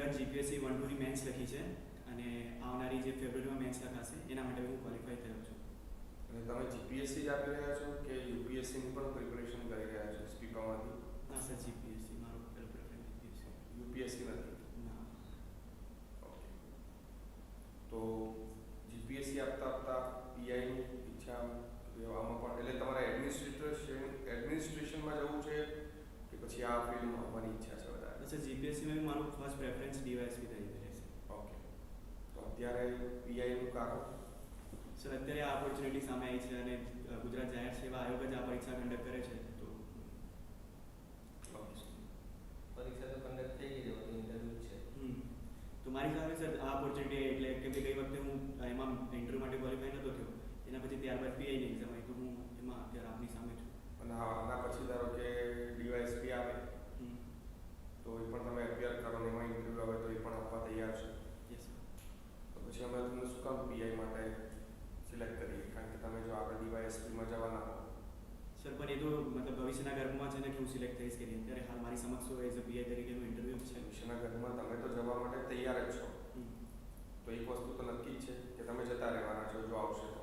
Gujarat GPSC 1-2 ની men's લખી છે અને આવનારી જે ફેબ્રુઆરીમાં મેન્સ લખાશે એના માટે હું ક્વોલિફાય થયો છું. અને તમે જીપીએસસી જ આપી રહ્યા છો કે યુપીએસસીની પણ પ્રિપરેશન કરી રહ્યા છો સ્પીપામાંથી? ના સર, જીપીએસસી મારો પ્રેફરન્સ જીપીએસસી. યુપીએસસી નથી? ના. ઓકે. તો જીપીએસસી આપતા આપતા પીઆઈની ઈચ્છા આમાં પણ, એટલે તમારે એડમિનિસ્ટ્રેશનમાં જવું છે કે પછી આ ફિલ્ડમાં આવવાની ઈચ્છા છે વધારે? સર, જીપીએસસીમાં મારું ફર્સ્ટ પ્રેફરન્સ ડીવાયએસપી તરીકે રહેશે. ઓકે. તો અત્યારે પીઆઈનું કારણ? સર, અત્યારે આ ઓપોર્ચ્યુનિટી સામે આવી છે અને ગુજરાત જાહેર સેવા આયોગ જ આ પરીક્ષા કન્ડક્ટ કરે છે. તો પરીક્ષા તો કન્ડક્ટ થઈ ગઈ છે, ઇન્ટરવ્યુ છે. તો મારી સાથે સર આ ઓપોર્ચ્યુનિટી, એટલે કેમ કે ગઈ વખતે હું એમાં ઇન્ટરવ્યુ માટે ક્વોલિફાય નહોતો થયો, એના પછી ત્યારબાદ પીઆઈની એક્ઝામ આવી, તો હું એમાં અત્યારે આપની સામે છું. અને આના પછી ધારો કે ડીવાયએસપી આવે તો એ પણ તમે અપિયર કરો ને એમાં ઇન્ટરવ્યુ આવે તો એ પણ આપવા તૈયાર છે? Yes sir. તો પછી અમે તમને શું કામ પીઆઈ માટે સિલેક્ટ કરીએ? કારણ કે તમે જો આગળ ડીવાયએસપીમાં જવાના હો. સર, પણ એ તો મતલબ ભવિષ્યના ગર્ભમાં છે ને કે હું સિલેક્ટ થઈશ કે નહીં. અત્યારે હાલ મારી સમક્ષ એઝ અ પીઆઈ તરીકેનું ઇન્ટરવ્યુ છે. ભવિષ્યના ગર્ભમાં તમે તો જવા માટે તૈયાર જ છો, તો એક વસ્તુ તો નક્કી જ છે કે તમે જતા રહેવાના છો જો આવશે તો.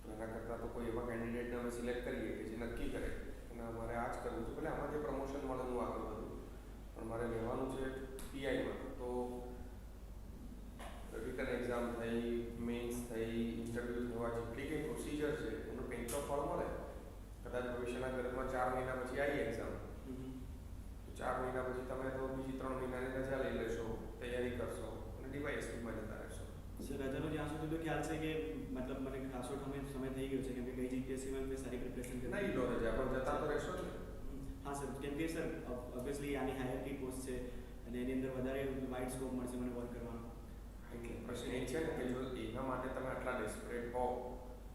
તો એના કરતાં તો કોઈ એવા કેન્ડિડેટને અમે સિલેક્ટ કરીએ કે જે નક્કી કરે અને અમારે આ જ કરવું છે, ભલે આમાં જે પ્રમોશન મળેલું આગળ બધું, પણ મારે લેવાનું છે પીઆઈમાં. તો રિટન એક્ઝામ થઈ, મેન્સ થઈ, ઇન્ટરવ્યૂ થવા, જેટલી કંઈ પ્રોસિજર છે એનું કંઈક તો ફળ મળે. કદાચ ભવિષ્યના ગર્ભમાં 4 મહિના પછી આવી એક્ઝામ, તો 4 મહિના પછી તમે તો બીજી 3 મહિનાની રજા લઈ લેશો, તૈયારી કરશો અને ડીવાયએસપીમાં જતા રહેશો. સર, રજાનો જ્યાં સુધી તો ખ્યાલ છે કે મતલબ મને ખાસો સમય થઈ ગયો છે, કેમ કે ગઈ જીપીએસસીમાં મેં સારી પ્રિપરેશન કરી. નહીં લો રજા, પણ જતા તો રહેશો જ. હા સર, કેમ કે સર ઓબ્વિયસલી આની હાયરકી પોસ્ટ છે અને એની અંદર વધારે વાઇડ સ્કોપ મળશે મને વર્ક કરવાનો. એટલે પ્રશ્ન એ છે ને કે જો એના માટે તમે આટલા ડેસ્પરેટ હો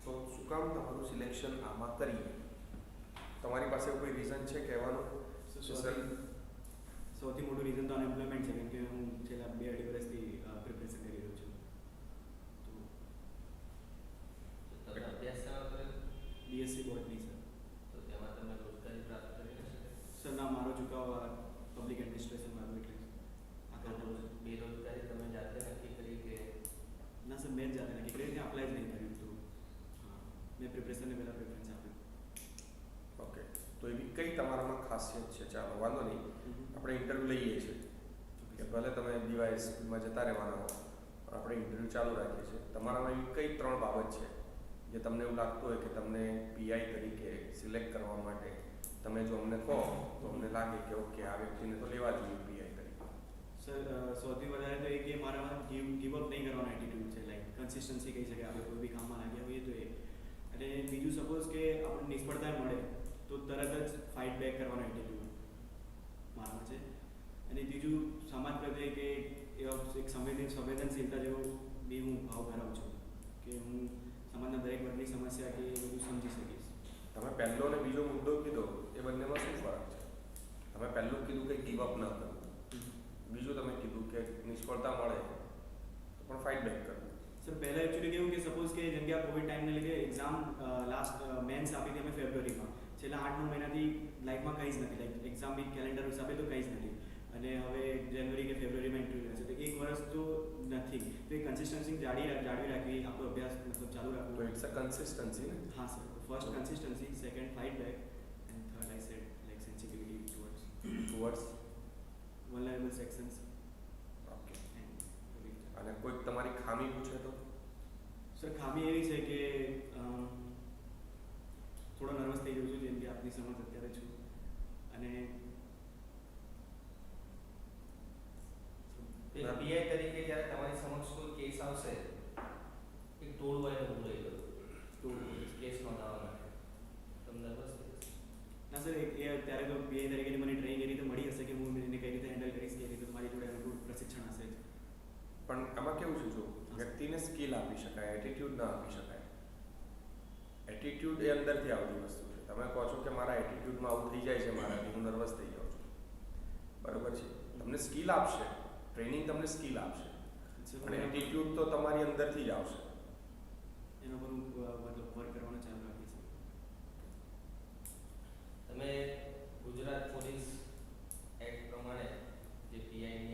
તો શું કામ તમારું સિલેક્શન આમાં કરીએ? તમારી પાસે કોઈ રીઝન છે કહેવાનું? સૌથી મોટું રીઝન તો અનએમ્પ્લોયમેન્ટ છે, કેમ કે હું છેલ્લા 2-2.5 વર્ષથી પ્રિપરેશન કરી રહ્યો છું. તો તમે અભ્યાસ શેમાં કર્યો? BSc botany sir. તો તેમાં તમે રોજગારી પ્રાપ્ત કરી ન શકે? સર ના, મારો ઝુકાવ પબ્લિક એડમિનિસ્ટ્રેશન વાળું એટલે બેરોજગારી તમે જાતે નક્કી કરી કે? ના સર, મેં જ જાતે નક્કી કરી, અપ્લાય જ નહીં કર્યું. તો હા, મેં પ્રિપરેશનને પહેલાં પ્રેફરન્સ આપ્યું. ઓકે. તો એવી કઈ તમારામાં ખાસિયત છે? ચાલો વાંધો નહીં, આપણે ઇન્ટરવ્યૂ લઈએ છીએ કે ભલે તમે ડીવાયએસપીમાં જતા રહેવાના હો, આપણે ઇન્ટરવ્યૂ ચાલુ રાખીએ છીએ. તમારામાં એવી કઈ 3 બાબત છે જે તમને એવું લાગતું હોય કે તમને પીઆઈ તરીકે સિલેક્ટ કરવા માટે તમે જો અમને કહો તો અમને લાગે કે ઓકે આ વ્યક્તિને તો લેવા જોઈએ પીઆઈ તરીકે? સર, સૌથી વધારે તો એ કે મારામાં ગીવ અપ નહીં કરવાનો એટીટ્યૂડ છે, લાઈક કન્સિસ્ટન્સી કહી શકાય. આપણે કોઈ બી કામમાં લાગ્યા હોઈએ તો એ. અને બીજું, સપોઝ કે આપણને નિષ્ફળતા મળે તો તરત જ ફાઇટ બેક કરવાનો એટીટ્યૂડ મારામાં છે. અને ત્રીજું, સમાજ પ્રત્યે કે એક સંવેદનશીલતા જેવો બી હું ભાવ ધરાવું છું કે હું સમાજના દરેક વર્ગની સમસ્યા કે એ બધું સમજી શકીશ. તમે પહેલો અને બીજો મુદ્દો કીધો, એ બંનેમાં શું ફરક છે? તમે પહેલું કીધું કે ગીવ અપ ન કરવું, બીજું તમે કીધું કે નિષ્ફળતા મળે તો પણ ફાઇટ બેક કરવું. સર, પહેલાં એકચ્યુઅલી કેવું કે સપોઝ કે જેમ કે આ કોવિડ ટાઈમને લીધે એક્ઝામ લાસ્ટ મેન્સ આપી હતી અમે ફેબ્રુઆરીમાં. છેલ્લા 8-9 મહિનાથી લાઈફમાં કંઈ જ નથી, લાઈક એક્ઝામ બી કેલેન્ડર હિસાબે તો કંઈ જ નથી. અને હવે જાન્યુઆરી કે ફેબ્રુઆરીમાં ઇન્ટરવ્યૂ રહેશે, તો 1 વર્ષ તો નથી. તો એ કન્સિસ્ટન્સી જાળવી રાખવી, આપણો અભ્યાસ મતલબ ચાલુ રાખવો. તો ઇટ્સ અ કન્સિસ્ટન્સી ને? હા sir, first consistency, second fight back, and third I said like sensitivity towards vulnerable sections. Okay. અને કોઈક તમારી ખામી પૂછે તો? સર, ખામી એવી છે કે થોડો નર્વસ થઈ જાઉં છું, જેમ કે આપની સમજ અત્યારે છું. અને પીઆઈ તરીકે જ્યારે તમારી સમક્ષ કોઈ કેસ આવશે, એક ટોળું હોય ઊભું રહી ગયું તો કેસ નોંધાવવા માટે, તમે નર્વસ થઈ જશે? ના સર, એ ત્યારે તો પીઆઈ તરીકેની મને ટ્રેનિંગ એ રીતે મળી હશે કે હું એને કઈ રીતે હેન્ડલ કરીશ, કે રીતે મારી જોડે અનુકૂળ પ્રશિક્ષણ હશે. પણ આમાં કેવું છે, જો વ્યક્તિને સ્કિલ આપી શકાય, એટીટ્યૂડ ના આપી શકાય. એટીટ્યૂડ એ અંદરથી આવતી વસ્તુ છે. તમે કહો છો કે મારા એટીટ્યૂડમાં આવું થઈ જાય છે, મારાથી હું નર્વસ થઈ જાઉં છું, બરાબર છે. તમને સ્કિલ આપશે, ટ્રેનિંગ તમને સ્કિલ આપશે, અને એટીટ્યૂડ તો તમારી અંદરથી જ આવશે. એના પર હું મતલબ વર્ક કરવાનું ચાલુ રાખીશ. તમે ગુજરાત પોલીસ એક્ટ પ્રમાણે જે પીઆઈની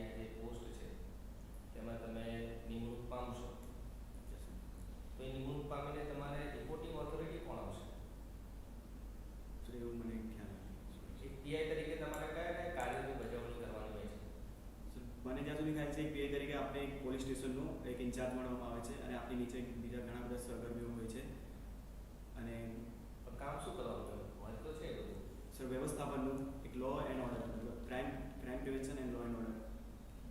જ્યાં સુધી ખ્યાલ છે પીઆઈ તરીકે આપણે એક પોલીસ સ્ટેશનનું એક ઇન્ચાર્જ મળવામાં આવે છે અને આપણી નીચે બીજા ઘણા બધા સહકર્મીઓ હોય છે અને પણ કામ શું કરવાનું હોય તો છે બધું. સર વ્યવસ્થાપનનું એક લો એન્ડ ઓર્ડર મતલબ crime prevention and law and order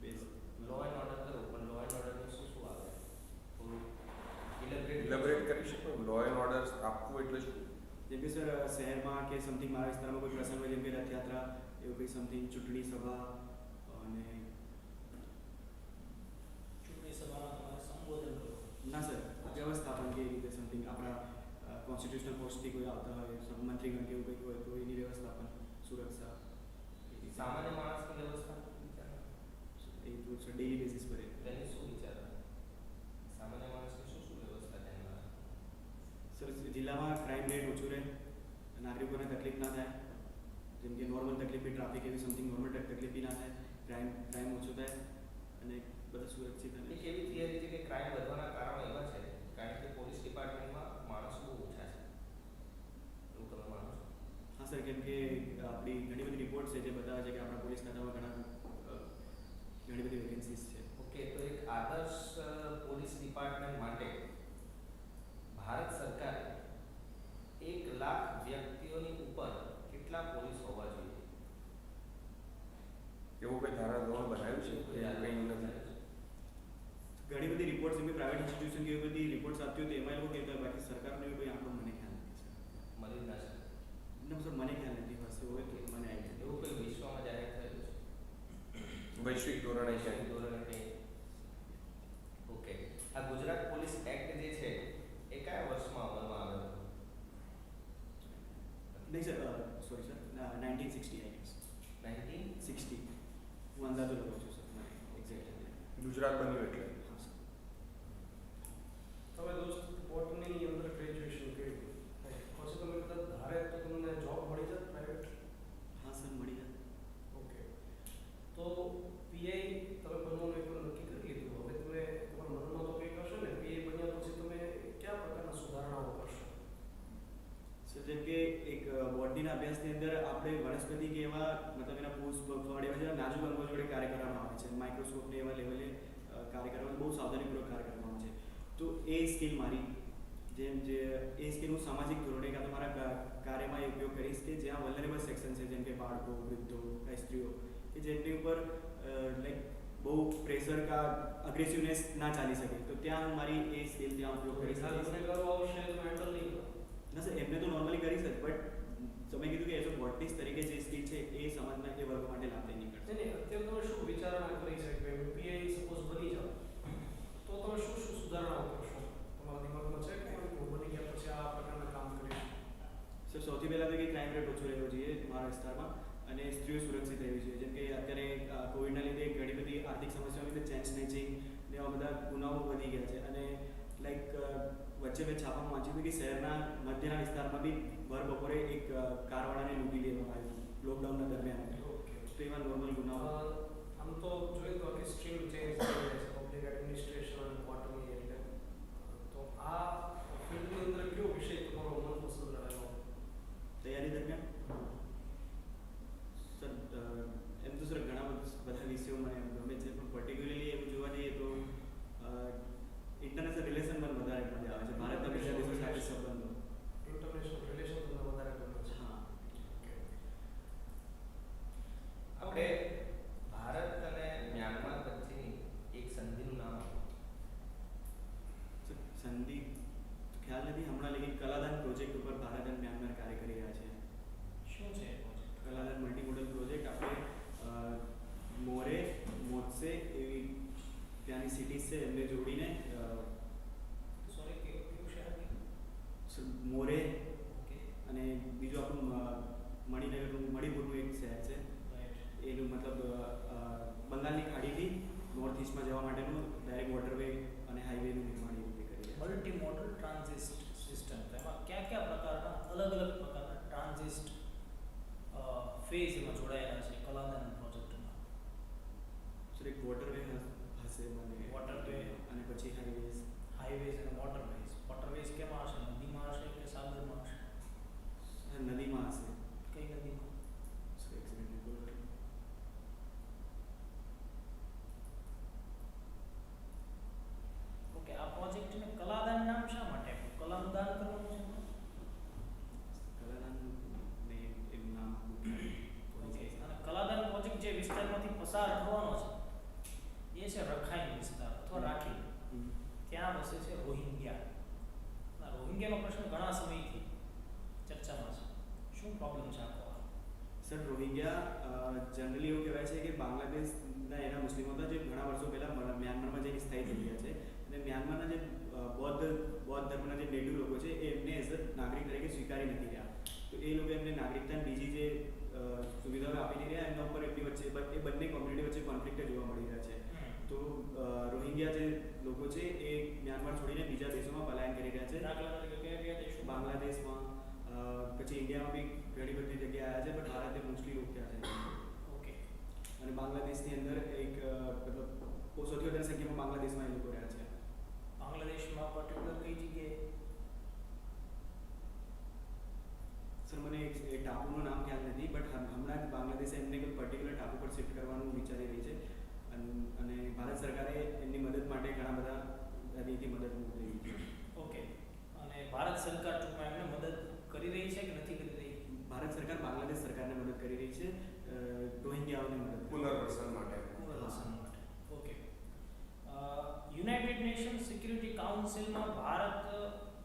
base law and order કરો પણ લો એન્ડ ઓર્ડરમાં શું શું આવે થોડું ઇલેબરેટ ઇલેબરેટ કરી શકો લો એન્ડ ઓર્ડર આપવું એટલે શું? જેમ કે સર શહેરમાં કે સમથિંગ મારા વિસ્તારમાં કોઈ પ્રસંગ હોય જેમ કે રથયાત્રા એવું કોઈ સમથિંગ ચૂંટણી સભા અને ચૂંટણી સભામાં તમારે સંબોધન કરો. ના સર વ્યવસ્થાપન કે રીતે સમથિંગ આપણા કોન્સ્ટિટ્યુશનલ પોસ્ટથી કોઈ આવતા હોય મંત્રીગણ કે એવું કંઈક હોય તો એની વ્યવસ્થાપન સુરક્ષા સામાન્ય માણસની વ્યવસ્થા વિચાર એ તો સર ડેલી બેસિસ પર તેની શું વિચાર સામાન્ય માણસની શું શું વ્યવસ્થા ધ્યાનમાં સર જિલ્લામાં ક્રાઇમ રેટ ઓછું રહે નાગરિકોને તકલીફ ના થાય જેમ કે નોર્મલ તકલીફ બી ટ્રાફિક એવી સમથિંગ નોર્મલ તકલીફ બી ના થાય ક્રાઇમ ઓછું થાય અને બધા સુરક્ષિત અને એક એવી થિયરી છે કે ક્રાઇમ વધવાના કારણો એવા છે કારણ કે પોલીસ ડિપાર્ટમેન્ટમાં માણસો બહુ ઓછા છે એવું તમે માનો છો? હા સર કેમ કે આપણી ઘણી બધી રિપોર્ટ છે જે બતાવે છે કે આપણા પોલીસ ખાતામાં ઘણી બધી વેકેન્સીસ છે. ઓકે તો એક આદર્શ પોલીસ ડિપાર્ટમેન્ટ માટે ભારત સરકારે 1 લાખ વ્યક્તિઓની ઉપર કેટલા પોલીસ હોવા જોઈએ? એવું કોઈ ધારા ધોરણ બનાવ્યું છે કે કંઈ નથી? ઘણી બધી રિપોર્ટ્સ જેમ કે પ્રાઇવેટ ઇન્સ્ટિટ્યુશન કે એવી બધી રિપોર્ટ્સ આપતી હોય એમાં એ લોકો કહેતા હોય બાકી સરકારનો એવો કોઈ આંકડો મને ખ્યાલ નથી સર. મળી જ ના શકે. ના સર મને ખ્યાલ નથી હશે હોય તો મને આઈડિયા એવું કોઈ વિશ્વમાં જાહેર થયેલું છે? વૈશ્વિક ધોરણે છે. ધોરણે કંઈ? ઓકે આ ગુજરાત પોલીસ એક્ટ જે છે એ કયા વર્ષમાં અમલમાં આવ્યો હતો? નહીં sir sorry sir 1960 I guess 1960. 60 હું અંદાજો લગાવું છું સર મને એક્ઝેક્ટ ગુજરાત બન્યું એટલે હા સર. તમે દોસ્ત બોટની અંદર ગ્રેજ્યુએશન કર્યું પછી તમે કદાચ ધારે તો તમને જોબ મળી જાય પ્રાઇવેટ? હા સર મળી જાય. ઓકે તો પીઆઈ તમે બનવાનું એક વાર નક્કી કરી લીધું હવે તમે તમારા મનમાં તો કંઈક હશે ને પીઆઈ બન્યા પછી તમે કયા પ્રકારના સુધારણાઓ કરશો? સર જેમ કે એક બોટનીના અભ્યાસની અંદર આપણે વનસ્પતિ કે એવા મતલબ એના પુષ્પ ફળ એવા જેવા નાજુક અંગો જોડે કાર્ય કરવામાં આવે છે માઇક્રોસ્કોપને એવા લેવલે કાર્ય કરવામાં બહુ સાવધાનીપૂર્વક કાર્ય કરવામાં આવે છે તો એ સ્કિલ મારી એ સ્કિલ હું સામાજિક ધોરણે કાં તો મારા કાર્યમાં એ ઉપયોગ કરીશ કે જ્યાં વલ્નરેબલ સેક્શન છે જેમ કે બાળકો વૃદ્ધો કાંઈ સ્ત્રીઓ કે જેમની ઉપર લાઈક બહુ પ્રેશર કા અગ્રેસિવનેસ ના ચાલી શકે તો ત્યાં હું મારી એ સ્કિલ ત્યાં ઉપયોગ કરીશ. ગુનેગારો આવશે તો હેન્ડલ નહીં કરો? ના સર એમને તો નોર્મલી કરી શકે બટ તમે કીધું કે એઝ અ બોટનિસ્ટ તરીકે જે સ્કિલ છે એ સમાજના એ વર્ગ માટે લાભદાયી નીકળશે. નહીં અત્યારે તમે શું વિચારણા કરી છે કે પીઆઈ સપોઝ બની જાઓ તો તમે શું શું સુધારણાઓ કરશો? તમારા દિમાગમાં છે કે હું બની ગયા પછી આ પ્રકારના કામ કરીશ? સર સૌથી પહેલાં તો કે ક્રાઇમ રેટ ઓછો રહેવો જોઈએ મારા વિસ્તારમાં અને સ્ત્રીઓ સુરક્ષિત રહેવી જોઈએ જેમ કે અત્યારે કોવિડના લીધે ઘણી બધી આર્થિક સમસ્યાઓની લીધે ચેન સ્નેચિંગ ને એવા બધા ગુનાઓ વધી ગયા છે અને લાઈક વચ્ચે મેં છાપામાં વાંચ્યું હતું કે શહેરના મધ્યના વિસ્તારમાં બી ભર બપોરે એક કારવાળાને લૂંટી લેવામાં આવ્યું લોકડાઉનના દરમિયાન ઓકે તો એવા નોર્મલ ગુનાઓ આમ તો જોઈએ તો આખી સ્ટ્રીમ ચેન્જ થઈ જાય છે પબ્લિક એડમિનિસ્ટ્રેશન ક્વાર્ટરની એટલે તો આ ફિલ્ડની અંદર કયો વિષય તમારો મનપસંદ રહેલો? તૈયારી દરમિયાન સર એમ તો સર ઘણા બધા વિષયો મને ગમે છે પણ પર્ટિક્યુલરલી એવું જોવા જઈએ તો ઇન્ટરનેશનલ રિલેશન મને વધારે મજા આવે છે ભારતના બીજા દેશો સાથે સંબંધો. ઇન્ટરનેશનલ રિલેશન તમને વધારે ગમે છે? હા આપણે ભારત અને મ્યાનમાર વચ્ચેની એક સંધિનું નામ આપો. સંધિ ખ્યાલ નથી હમણાં લેકિન કલાદાન પ્રોજેક્ટ ઉપર ભારત અને મ્યાનમાર કાર્ય કરી રહ્યા છે. શું છે એ પ્રોજેક્ટ? કલાદાન મલ્ટીમોડલ પ્રોજેક્ટ આપણે મોરે મોત્સે એવી ત્યાંની સિટીઝ છે એમને જોડીને સોરી કેવું શહેર? મોરે ઓકે અને બીજું આપણું મણિપુરનું એક શહેર છે રાઈટ. એનું મતલબ બંગાળની ખાડીથી નોર્થ ઇસ્ટમાં જવા માટેનું ડાયરેક્ટ વોટરવે અને હાઈવેનું નિર્માણ એ રીતે કરી રહ્યા છે. મલ્ટી મોડલ ટ્રાન્ઝિટ સિસ્ટમ એમાં કયા કયા પ્રકારના અલગ અલગ પ્રકારના ટ્રાન્ઝિટ ફેઝ એમાં જોડાયેલા છે કલાદાન પ્રોજેક્ટમાં? સર એક વોટરવે હશે મને Waterway. અને પછી હાઈવે પસાર થવાનો છે એ છે રખાઈન વિસ્તાર અથવા રાખીન. ત્યાં વસે છે રોહિંગ્યા. આ રોહિંગ્યાનો પ્રશ્ન ઘણા સમયથી ચર્ચામાં છે. શું પ્રોબ્લેમ છે આખો આ? સર રોહિંગ્યા જનરલી એવું કહેવાય છે કે બાંગ્લાદેશના એના મુસ્લિમો હતા જે ઘણા વર્ષો પહેલાં મ્યાનમારમાં જઈને સ્થાયી થઈ ગયા છે અને મ્યાનમારના જે બૌદ્ધ ધર્મના જે નેટિવ લોકો છે એ એમને એઝ અ નાગરિક તરીકે સ્વીકારી નથી રહ્યા. તો એ લોકો એમને નાગરિકતા બીજી જે સુવિધાઓ આપી નહીં રહ્યા એમના ઉપર એમની વચ્ચે એ બંને કોમ્યુનિટી વચ્ચે કોન્ફ્લિક્ટ જોવા મળી રહ્યા છે. તો રોહિંગ્યા જે લોકો છે એ મ્યાનમાર છોડીને બીજા દેશોમાં પલાયન કરી રહ્યા છે. દાખલા તરીકે કયા દેશો? બાંગ્લાદેશમાં, પછી ઇન્ડિયામાં બી ઘણી બધી જગ્યાએ આવ્યા છે, પણ ભારતે મોસ્ટલી રોક્યા છે. ઓકે. અને બાંગ્લાદેશની અંદર એક મતલબ સૌથી વધારે સંખ્યામાં બાંગ્લાદેશમાં એ લોકો રહ્યા છે. બાંગ્લાદેશમાં પર્ટિક્યુલર કઈ જગ્યાએ? સર મને એક ટાપુનું નામ ખ્યાલ નથી, બટ હમણાં જ બાંગ્લાદેશે એમને કોઈ પર્ટિક્યુલર ટાપુ પર શિફ્ટ કરવાનું વિચારી રહી છે અને ભારત સરકારે એમની મદદ માટે ઘણા બધા રીતથી મદદ મોકલી છે. ઓકે. અને ભારત સરકાર ટૂંકમાં એમને મદદ કરી રહી છે કે નથી કરી રહી? ભારત સરકાર બાંગ્લાદેશ સરકારને મદદ કરી રહી છે રોહિંગ્યાઓને મદદ પુનર્વસન માટે. પુનર્વસન માટે. ઓકે. યુનાઇટેડ નેશન સિક્યુરિટી કાઉન્સિલમાં ભારત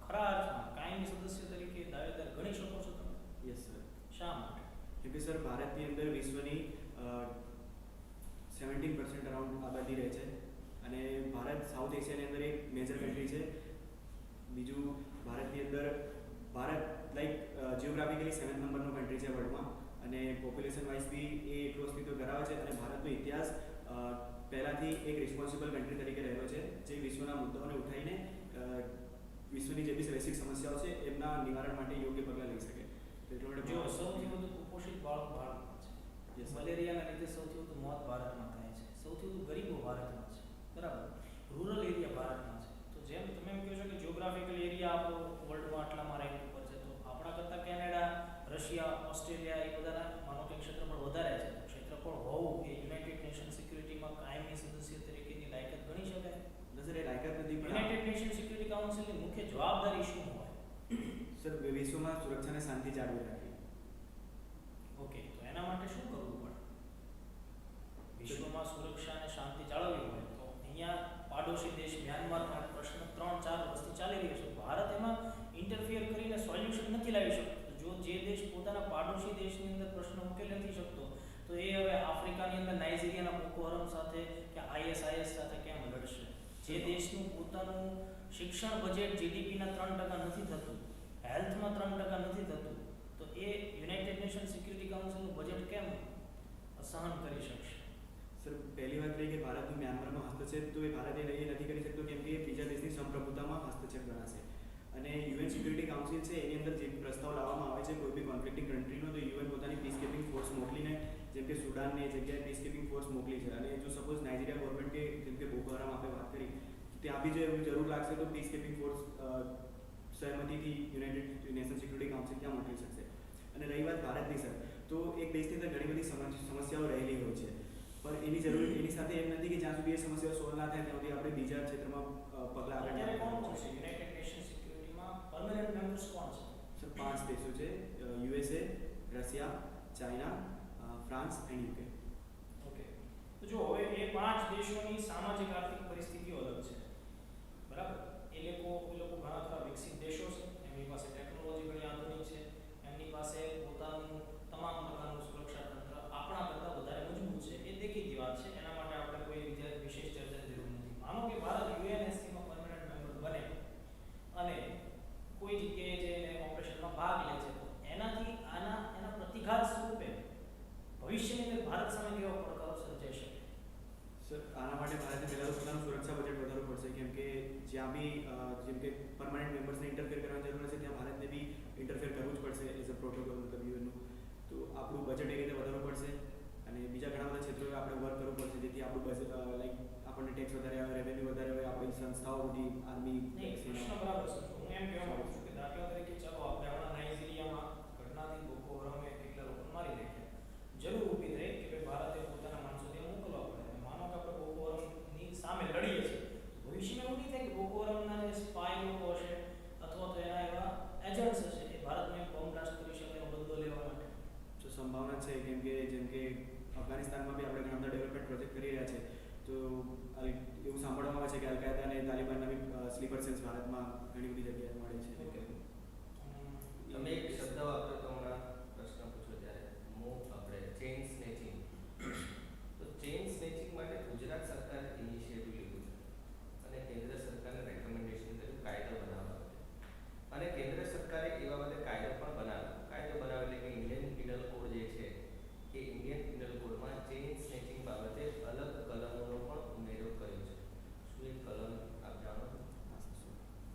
ખરા અર્થમાં કાયમી સદસ્ય તરીકે દાવેદાર ગણી શકો છો તમે? Yes sir. શા માટે? કેમ કે સર ભારતની અંદર વિશ્વની 17% અરાઉન્ડ આબાદી રહે છે અને ભારત સાઉથ એશિયાની અંદર એક મેજર કન્ટ્રી છે. બીજું ભારતની અંદર ભારત લાઈક જિયોગ્રાફિકલી 7th નંબરનો કન્ટ્રી છે વર્લ્ડમાં અને પોપ્યુલેશન વાઇઝ બી એ એટલું અસ્તિત્વ ધરાવે છે અને ભારતનો ઇતિહાસ પહેલાંથી એક રિસ્પોન્સિબલ કન્ટ્રી તરીકે રહેલો છે જે વિશ્વના મુદ્દાઓને ઉઠાવીને વિશ્વની જે બી વૈશ્વિક સમસ્યાઓ છે એમના નિવારણ માટે યોગ્ય પગલાં લઈ શકે. એટલા માટે જો સૌથી વધુ કુપોષિત બાળક ભારતમાં છે. Yes, sir. મલેરિયાના લીધે સૌથી વધુ મોત ભારતમાં થાય છે. સૌથી વધુ ગરીબો ભારતમાં છે. બરાબર. રૂરલ એરિયા ભારતમાં છે. તો જેમ તમે એમ કહો છો કે જિયોગ્રાફિકલ એરિયા આપણો વર્લ્ડમાં આટલામાં રેન્ક ઉપર છે, તો આપણા કરતાં કેનેડા, રશિયા, ઓસ્ટ્રેલિયા એ બધાના માનો કે ક્ષેત્રફળ વધારે છે. તો ક્ષેત્રફળ હોવું એ યુનાઇટેડ નેશન સિક્યુરિટીમાં કાયમી સદસ્ય તરીકેની લાયકાત ગણી શકાય? સર એ લાયકાત નથી પણ યુનાઇટેડ નેશન સિક્યુરિટી કાઉન્સિલની મુખ્ય જવાબદારી શું હોય? સર વિશ્વમાં સુરક્ષા અને શાંતિ જાળવી રાખવી. ઓકે. તો એના માટે શું કરવું પડે? વિશ્વમાં સુરક્ષા અને શાંતિ જાળવવી હોય તો અહીંયા પાડોશી દેશ મ્યાનમારમાં પ્રશ્ન 3-4 વર્ષથી ચાલી રહ્યો છે. ભારત એમાં ઇન્ટરફિયર કરીને સોલ્યુશન નથી લાવી શકતો. જો જે દેશ પોતાના પાડોશી દેશની અંદર પ્રશ્ન ઉકેલી નથી શકતો તો એ હવે આફ્રિકાની અંદર નાઇજીરિયાના બોકો હરામ સાથે કે ISIS સાથે કેમ લડશે? જે દેશનું પોતાનું શિક્ષણ બજેટ જીડીપીના 3% નથી થતું, હેલ્થમાં 3% નથી થતું, તો એ યુનાઇટેડ નેશન સિક્યુરિટી કાઉન્સિલનું બજેટ કેમ સહન કરી શકશે? સર પહેલી વાત રહી કે ભારતનું મ્યાનમારમાં હસ્તક્ષેપ તો એ ભારત એ નથી કરી શકતો કેમ કે એ બીજા દેશની સંપ્રભુતામાં હસ્તક્ષેપ ગણાશે અને યુએન સિક્યુરિટી કાઉન્સિલ છે એની અંદર જે પ્રસ્તાવ લાવવામાં આવે છે કોઈ બી કોન્ફ્લિક્ટિંગ કન્ટ્રીનો તો યુએન પોતાની પીસકીપિંગ ફોર્સ મોકલીને જેમ કે સુડાનની જગ્યાએ પીસકીપિંગ ફોર્સ મોકલી છે અને જો સપોઝ નાઇજીરિયા ગવર્મેન્ટ કે જેમ કે બોકો હરામ આપણે વાત કરી ત્યાં બી જો એવું જરૂર લાગશે તો પીસકીપિંગ ફોર્સ સહમતિથી યુનાઇટેડ નેશન સિક્યુરિટી કાઉન્સિલ ત્યાં મોકલી શકશે. અને રહી વાત ભારતની સર તો એક દેશની અંદર ઘણી બધી સમસ્યાઓ રહેલી હોય છે પણ એની સાથે એમ નથી કે જ્યાં સુધી એ સમસ્યાઓ સોલ્વ ના થાય ત્યાં સુધી આપણે બીજા ક્ષેત્રમાં પગલાં અત્યારે કોણ આગળ છે યુનાઇટેડ નેશન સિક્યુરિટીમાં પરમેનન્ટ મેમ્બર્સ કોણ છે? સર 5 દેશો છે USA, Russia, China, France and UK. Okay. તો જો હવે એ 5 દેશોની સામાજિક આર્થિક પરિસ્થિતિઓ અલગ છે. બરાબર. એ લોકો ઘણા ખરા વિકસિત દેશો છે. એમની પાસે ટેકનોલોજી ઘણી આધુનિક છે. એમની પાસે પોતાનું તમામ પ્રકારનું સુરક્ષા તંત્ર આપણા કરતાં વધારે મજબૂત છે. એ દેખીતી વાત છે. એના માટે આપણે કોઈ વિશેષ ચર્ચાની જરૂર નથી. માનો કે ભારત UNSCમાં પરમેનન્ટ મેમ્બર બને અને કોઈ જગ્યાએ જઈને ઓપરેશનમાં ભાગ લે છે તો એનાથી એના પ્રતિઘાત સ્વરૂપે ભવિષ્યની અંદર ભારત સામે કેવા પડકારો સર્જાઈ શકે? સર આના માટે ભારતે પહેલાં તો પોતાનું સુરક્ષા બજેટ વધારવું પડશે કેમ કે જ્યાં બી જેમ કે પરમાનન્ટ મેમ્બર્સને ઇન્ટરફેર કરવાની જરૂર હશે ત્યાં ભારતને બી ઇન્ટરફેર કરવું જ પડશે એઝ અ પ્રોટોકોલ મતલબ યુએનનું. તો આપણું બજેટ એ રીતે વધારવું પડશે અને બીજા ઘણા બધા ક્ષેત્રોએ આપણે વર્ક કરવું પડશે જેથી આપણું બજેટ લાઈક આપણને ટેક્સ વધારે આવે, રેવન્યુ વધારે આવે, આપણી સંસ્થાઓ બધી આર્મી નહીં, પ્રશ્ન બરાબર છે. હું એમ કહેવા માંગુ છું કે દાખલા તરીકે ચાલો આપણે હમણાં નાઇજીરિયામાં ઘટનાથી બોકો હરામે કેટલા લોકોને મારી નાખ્યા. જરૂર ઊભી થઈ કે ભાઈ ભારતે પોતાના માણસો ત્યાં મોકલવા પડે. માનો કે આપણે બોકો હરામની સામે લડીએ છીએ, ભવિષ્યમાં એવું નહીં થાય કે બોકો હરામના જે સ્પાય લોકો હશે અથવા તો એના એવા એજન્ટ્સ હશે એ ભારતને બોમ્બ બ્લાસ્ટ કરી શકે એનો બદલો લેવા માટે? જો સંભાવના છે જેમ કે અફઘાનિસ્તાનમાં બી આપણે ઘણા બધા ડેવલપમેન્ટ ઘણી બધી જગ્યાએ મળે છે. ઓકે. તમે એક શબ્દ વાપર્યો તો હમણાં પ્રશ્ન પૂછો ત્યારે આપણે ચેઇન સ્નેચિંગ. તો ચેઇન સ્નેચિંગ માટે ગુજરાત સરકારે ઇનિશિયેટિવ લીધું છે અને કેન્દ્ર સરકારને રેકમેન્ડેશન કર્યું કાયદો બનાવવા માટે. અને કેન્દ્ર સરકારે એ બાબતે કાયદો પણ બનાવ્યો. કાયદો બનાવ્યો એટલે કે ઇન્ડિયન પિનલ કોડ જે છે એ ઇન્ડિયન પિનલ કોડમાં ચેઇન સ્નેચિંગ બાબતે અલગ કલમોનો પણ ઉમેરો કર્યો છે. શું એ કલમ આપ જાણો છો?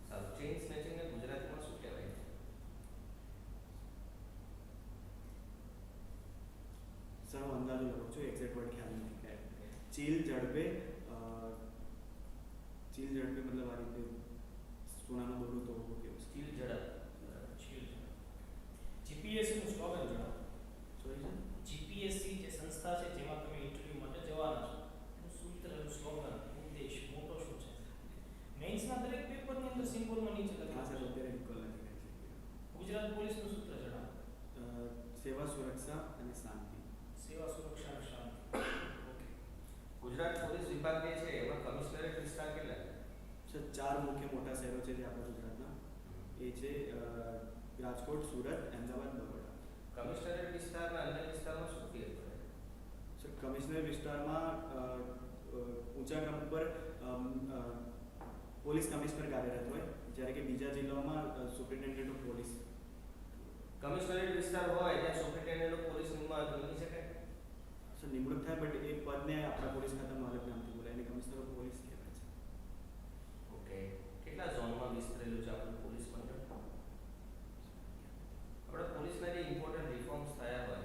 સારું. ચેઇન સ્નેચિંગને ગુજરાતીમાં શું કહેવાય છે? સર હું અંદાજો લઉં છું, એક્ઝેક્ટ વર્ડ ખ્યાલ નથી કે ચીલ ઝડપે મતલબ આ રીતે સોનાનું દોરું તો કેવું સ્ટીલ ઝડપ. જીપીએસસી નું સ્લોગન જણાવો. સોરી સર જીપીએસસી જે સંસ્થા છે જેમાં તમે ઇન્ટરવ્યુ માટે જવાના છો એનું સૂત્રનું સ્લોગન ઉદ્દેશ મોટો શું છે? મેઇન્સના દરેક પેપરની અંદર સિમ્બોલમાં નીચે હા સર લખેલું છે. અત્યારે રિકોલ નથી કરી શકીએ. ગુજરાત પોલીસનું સૂત્ર જણાવો. સેવા સુરક્ષા અને શાંતિ. સેવા સુરક્ષા અને શાંતિ. ઓકે. ગુજરાત પોલીસ વિભાગ જે છે એમાં કમિશનરેટ વિસ્તાર કેટલા છે? સર 4 મુખ્ય મોટા શહેરો છે જે આપણા ગુજરાતના એ છે રાજકોટ, સુરત, અમદાવાદ, બરોડા. કમિશનરેટ વિસ્તારના અન્ય વિસ્તારમાં શું ફેર પડે? સર કમિશનર વિસ્તારમાં ઊંચા ક્રમ પર પોલીસ કમિશનર કાર્યરત હોય, જ્યારે કે બીજા જિલ્લાઓમાં સુપ્રિન્ટેન્ડન્ટ ઓફ પોલીસ. કમિશનરેટ વિસ્તાર હોય ત્યાં સુપ્રિન્ટેન્ડન્ટ ઓફ પોલીસ બની શકે? સર નિમણૂક થાય બટ એ પદને આપણા પોલીસ ખાતામાં અલગ નામથી બોલાય એને કમિશનર ઓફ પોલીસ કહેવાય છે. ઓકે. કેટલા ઝોનમાં વિસ્તરેલું છે આપણું પોલીસ મંડળ? આપણે પોલીસના જે ઇમ્પોર્ટન્ટ રિફોર્મ્સ થયા હોય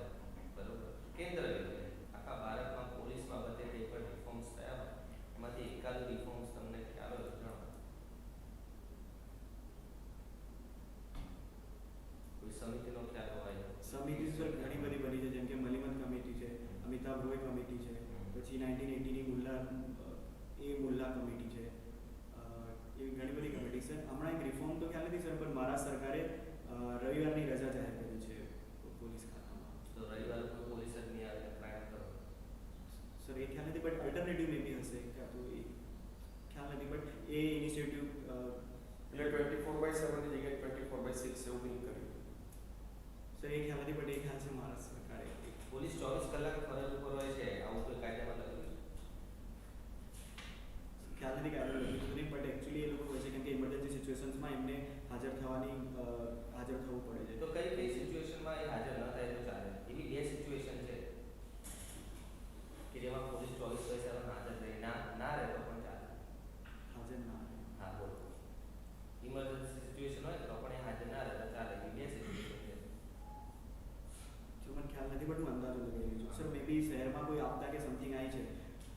બરોબર કેન્દ્ર લેવલે આખા ભારતમાં પોલીસ બાબતે જે પણ રિફોર્મ્સ થયા હોય એમાંથી એકાદ રિફોર્મ્સ તમને ખ્યાલ હોય તો જણાવો. કોઈ સમિતિનો ખ્યાલ હોય? સમિતિ સર ઘણી બધી બની છે, જેમ કે મલિમત કમિટી છે, અમિતાભ રોય કમિટી છે, પછી 1980ની મુલ્લા કમિટી છે, એવી ઘણી બધી કમિટી છે. હમણાં એક રિફોર્મ તો ખ્યાલ નથી સર, પણ મહારાષ્ટ્ર સરકારે રવિવારની રજા જાહેર કરી છે પોલીસ ખાતામાં. તો રવિવારે કોઈ પોલીસ જ નહીં આવે ક્રાઇમ કરો? સર એ ખ્યાલ નથી, બટ અલ્ટરનેટિવ મે બી હશે કાં તો એ ખ્યાલ નથી, બટ એ ઇનિશિયેટિવ એટલે 24/7 ની જગ્યાએ 24/6 એવું નહીં કર્યું. સર એ ખ્યાલ નથી, બટ એ ખ્યાલ છે મહારાષ્ટ્ર સરકારે. પોલીસ 24 કલાક ફરજ ઉપર હોય છે આવું કોઈ કાયદામાં લખ્યું છે? ખ્યાલ નથી કાયદો લખ્યું નહીં, બટ એકચ્યુઅલી એ લોકો હોય છે કેમ કે ઇમરજન્સી સિચ્યુએશન્સમાં એમને હાજર થવું પડે છે. તો કઈ કઈ સિચ્યુએશનમાં એ હાજર ન થાય તો ચાલે? એવી બે સિચ્યુએશન છે કે જેમાં પોલીસ 24/7 હાજર રહી ના રહે તો પણ ચાલે. હાજર ના રહે. હા બોલો. ઇમરજન્સી સિચ્યુએશન હોય તો પણ એ હાજર ના રહે તો ચાલે. એવી બે સિચ્યુએશન છે. જો મને ખ્યાલ નથી, બટ હું અંદાજો લગાવી રહ્યો છું. સર મે બી શહેરમાં કોઈ આપતા કે સમથિંગ આવી છે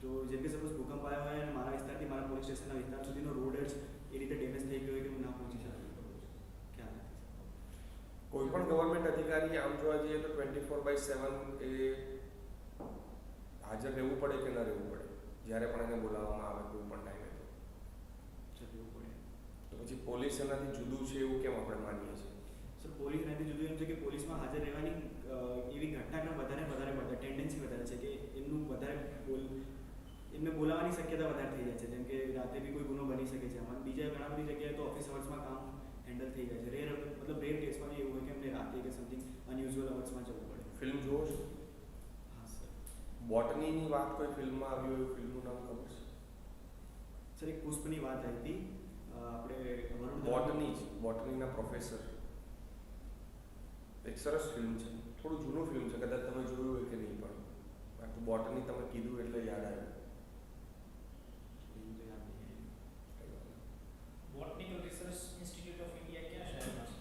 તો જેમ કે સપોઝ ભૂકંપ આવ્યો હોય અને મારા વિસ્તારથી મારા પોલીસ સ્ટેશનના વિસ્તાર સુધીનો રોડ જ એ રીતે ડેમેજ થઈ ગયો હોય કે હું ના પહોંચી શકું, ખ્યાલ નથી. કોઈ પણ ગવર્મેન્ટ અધિકારી આમ જોવા જઈએ તો 24/7 એ હાજર રહેવું પડે કે ન રહેવું પડે જ્યારે પણ એને બોલાવવામાં આવે કોઈ પણ ટાઈમે? સર રહેવું પડે. તો પછી પોલીસ એનાથી જુદું છે એવું કેમ આપણે માનીએ છીએ? સર પોલીસ એનાથી જુદું એમ છે કે પોલીસમાં હાજર રહેવાની એવી ઘટનાક્રમ વધારે ટેન્ડન્સી વધારે છે કે એમને બોલાવવાની શક્યતા વધારે થઈ જાય છે. જેમ કે રાતે બી કોઈ ગુનો બની શકે છે. આમાં બીજા ઘણા બધી જગ્યાએ તો ઓફિસ અવર્સમાં કામ હેન્ડલ થઈ જાય છે. રેર કેસમાં બી એવું હોય કે એમને રાતે કે સમથિંગ અનયુઝ્યુઅલ અવર્સમાં જવું પડે. ફિલ્મ જોવો છો? હા સર. બોટનીની વાત કોઈ ફિલ્મમાં આવી હોય? ફિલ્મનું નામ ખબર છે? સર એક પુષ્પની વાત આવી હતી આપણે બોટનીના પ્રોફેસર. એક સરસ ફિલ્મ છે, થોડું જૂનું ફિલ્મ છે, કદાચ તમે જોયું હોય કે નહીં, પણ બાકી બોટની તમે કીધું એટલે યાદ આવ્યું. Botanical research institute of India ક્યાં શહેરમાં છે?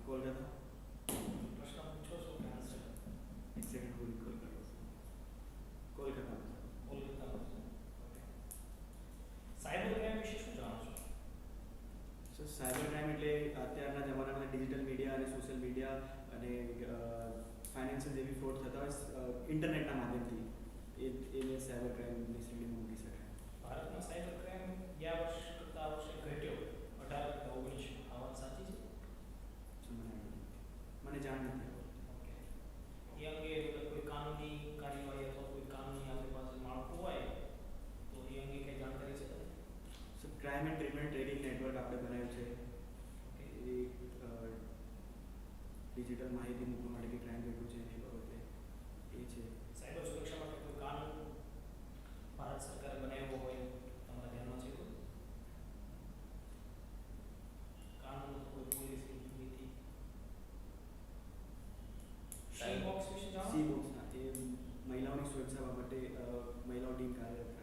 કોલકાતા. પ્રશ્ન પૂછો છો કે આન્સર? એક સેકન્ડ હું રિકોલ કરું છું. કોલકાતા. કોલકાતામાં છે. ઓકે. સાયબર ક્રાઇમ વિશે શું જાણો છો? સો સાયબર ક્રાઇમ એટલે અત્યારના જમાનામાં ડિજિટલ મીડિયા અને સોશિયલ મીડિયા અને ફાઇનાન્શિયલ જેવી ફ્રોડ થતા હોય ઇન્ટરનેટના માધ્યમથી એ વિકસાવવા માટે મહિલાઓ ટીમ કાર્ય